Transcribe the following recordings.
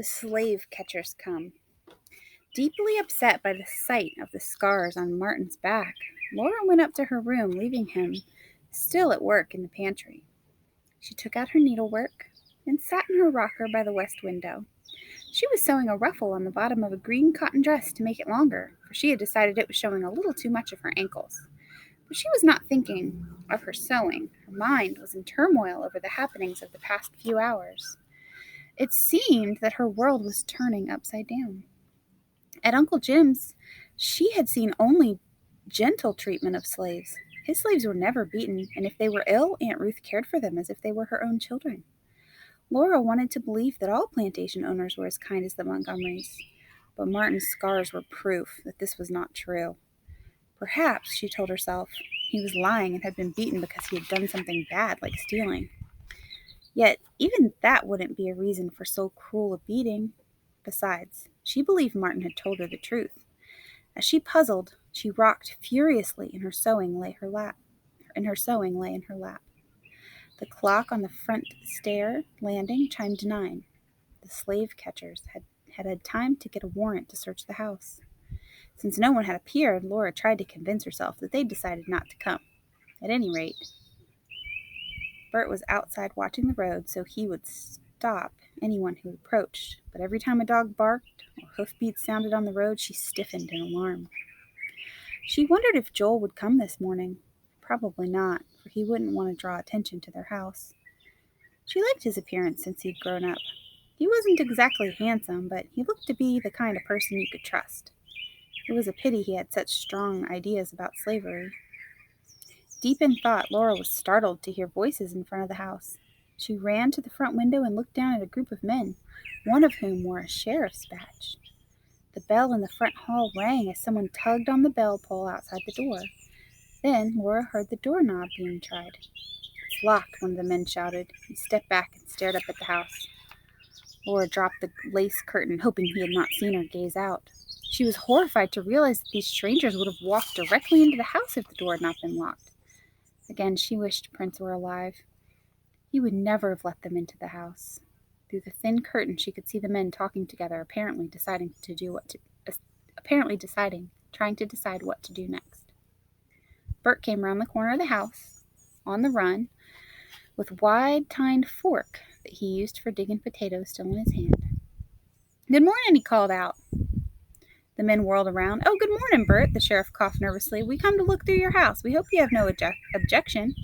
The slave catchers come. Deeply upset by the sight of the scars on Martin's back, Laura went up to her room, leaving him still at work in the pantry. She took out her needlework and sat in her rocker by the west window. She was sewing a ruffle on the bottom of a green cotton dress to make it longer, for she had decided it was showing a little too much of her ankles. But she was not thinking of her sewing. Her mind was in turmoil over the happenings of the past few hours. It seemed that her world was turning upside down. At Uncle Jim's, she had seen only gentle treatment of slaves. His slaves were never beaten, and if they were ill, Aunt Ruth cared for them as if they were her own children. Laura wanted to believe that all plantation owners were as kind as the Montgomerys, but Martin's scars were proof that this was not true. Perhaps, she told herself, he was lying and had been beaten because he had done something bad, like stealing. Yet, even that wouldn't be a reason for so cruel a beating. Besides, she believed Martin had told her the truth. As she puzzled, she rocked furiously, and her sewing lay in her lap. The clock on the front stair landing chimed 9. The slave catchers had time to get a warrant to search the house. Since no one had appeared, Laura tried to convince herself that they'd decided not to come. At any rate, Bert was outside watching the road, so he would stop anyone who approached. But every time a dog barked or hoofbeats sounded on the road, she stiffened in alarm. She wondered if Joel would come this morning. Probably not, for he wouldn't want to draw attention to their house. She liked his appearance since he'd grown up. He wasn't exactly handsome, but he looked to be the kind of person you could trust. It was a pity he had such strong ideas about slavery. Deep in thought, Laura was startled to hear voices in front of the house. She ran to the front window and looked down at a group of men, one of whom wore a sheriff's badge. The bell in the front hall rang as someone tugged on the bell pull outside the door. Then Laura heard the doorknob being tried. "It's locked," one of the men shouted. He stepped back and stared up at the house. Laura dropped the lace curtain, hoping he had not seen her gaze out. She was horrified to realize that these strangers would have walked directly into the house if the door had not been locked. Again, she wished Prince were alive. He would never have let them into the house. Through the thin curtain, she could see the men talking together, apparently trying to decide what to do next. Bert came round the corner of the house, on the run, with a wide-tined fork that he used for digging potatoes still in his hand. "Good morning," he called out. The men whirled around. "Oh, good morning, Bert," the sheriff coughed nervously. "We come to look through your house. We hope you have no objection."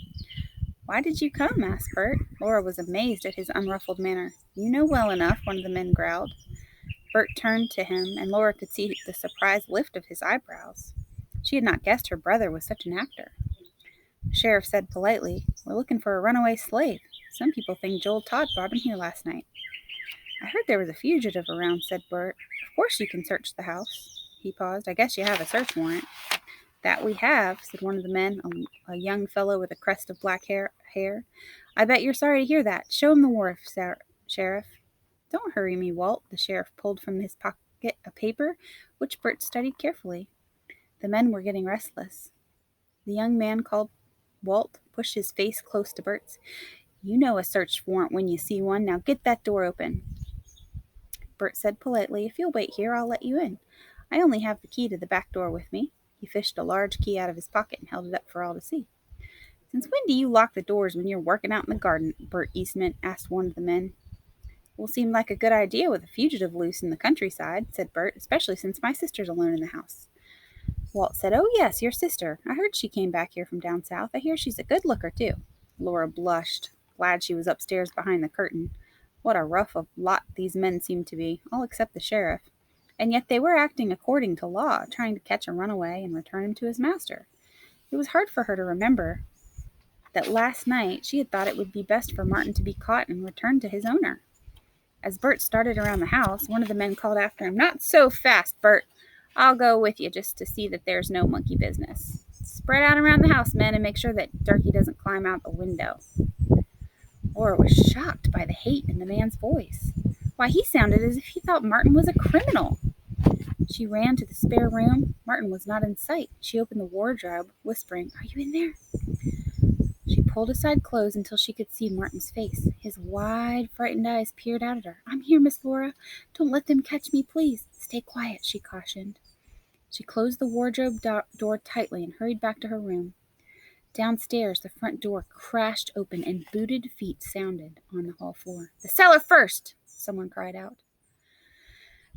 "Why did you come?" asked Bert. Laura was amazed at his unruffled manner. "You know well enough," one of the men growled. Bert turned to him, and Laura could see the surprised lift of his eyebrows. She had not guessed her brother was such an actor. The sheriff said politely, "We're looking for a runaway slave. Some people think Joel Todd brought him here last night." "I heard there was a fugitive around," said Bert. "Of course you can search the house." He paused. "I guess you have a search warrant." "That we have," said one of the men, a young fellow with a crest of black hair. "I bet you're sorry to hear that. Show him the warrant, Sheriff." "Don't hurry me, Walt." The sheriff pulled from his pocket a paper, which Bert studied carefully. The men were getting restless. The young man called Walt pushed his face close to Bert's. "You know a search warrant when you see one. Now get that door open." Bert said politely, "If you'll wait here, I'll let you in. I only have the key to the back door with me." He fished a large key out of his pocket and held it up for all to see. "Since when do you lock the doors when you're working out in the garden?" Bert Eastman asked one of the men. "Will seem like a good idea with a fugitive loose in the countryside," said Bert, "especially since my sister's alone in the house." Walt said, "Oh, yes, your sister. I heard she came back here from down south. I hear she's a good looker, too." Laura blushed, glad she was upstairs behind the curtain. What a rough lot these men seemed to be, all except the sheriff. And yet they were acting according to law, trying to catch a runaway and return him to his master. It was hard for her to remember that last night she had thought it would be best for Martin to be caught and returned to his owner. As Bert started around the house, one of the men called after him, "Not so fast, Bert. I'll go with you just to see that there's no monkey business. Spread out around the house, men, and make sure that Darky doesn't climb out the window." Laura was shocked by the hate in the man's voice. Why, he sounded as if he thought Martin was a criminal. She ran to the spare room. Martin was not in sight. She opened the wardrobe, whispering, "Are you in there?" She pulled aside clothes until she could see Martin's face. His wide, frightened eyes peered out at her. "I'm here, Miss Laura. Don't let them catch me, please." "Stay quiet," she cautioned. She closed the wardrobe door tightly and hurried back to her room. Downstairs, the front door crashed open and booted feet sounded on the hall floor. "The cellar first!" someone cried out.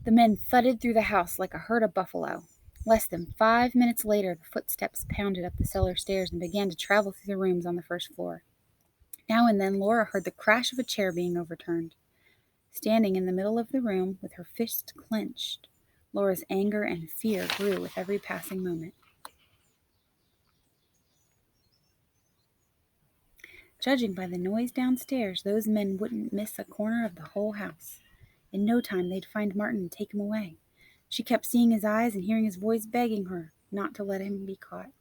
The men thudded through the house like a herd of buffalo. Less than 5 minutes later, the footsteps pounded up the cellar stairs and began to travel through the rooms on the first floor. Now and then Laura heard the crash of a chair being overturned. Standing in the middle of the room with her fists clenched, Laura's anger and fear grew with every passing moment. Judging by the noise downstairs, those men wouldn't miss a corner of the whole house. In no time they'd find Martin and take him away. She kept seeing his eyes and hearing his voice begging her not to let him be caught.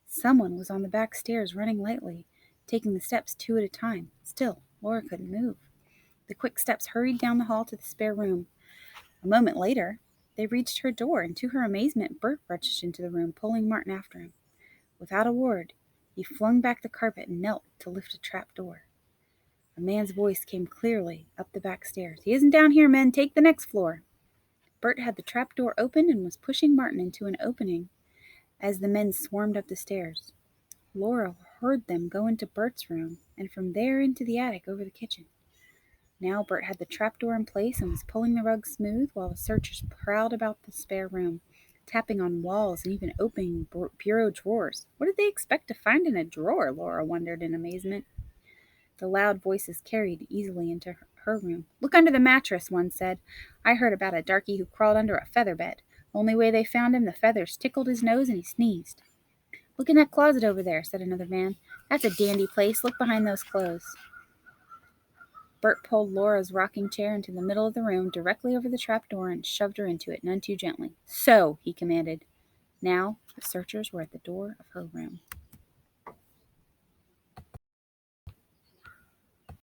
Someone was on the back stairs running lightly, taking the steps 2 at a time. Still, Laura couldn't move. The quick steps hurried down the hall to the spare room. A moment later, they reached her door, and to her amazement, Bert rushed into the room, pulling Martin after him. Without a word, he flung back the carpet and knelt to lift a trap door. A man's voice came clearly up the back stairs. "He isn't down here, men. Take the next floor." Bert had the trap door open and was pushing Martin into an opening as the men swarmed up the stairs. Laura heard them go into Bert's room, and from there into the attic over the kitchen. Now Bert had the trapdoor in place and was pulling the rug smooth while the searchers prowled about the spare room, tapping on walls and even opening bureau drawers. What did they expect to find in a drawer? Laura wondered in amazement. The loud voices carried easily into her room. "Look under the mattress," one said. "I heard about a darky who crawled under a feather bed. Only way they found him, the feathers tickled his nose and he sneezed." "Look in that closet over there," said another man. "That's a dandy place. Look behind those clothes." Bert pulled Laura's rocking chair into the middle of the room, directly over the trap door, and shoved her into it, none too gently. "So," he commanded. Now the searchers were at the door of her room.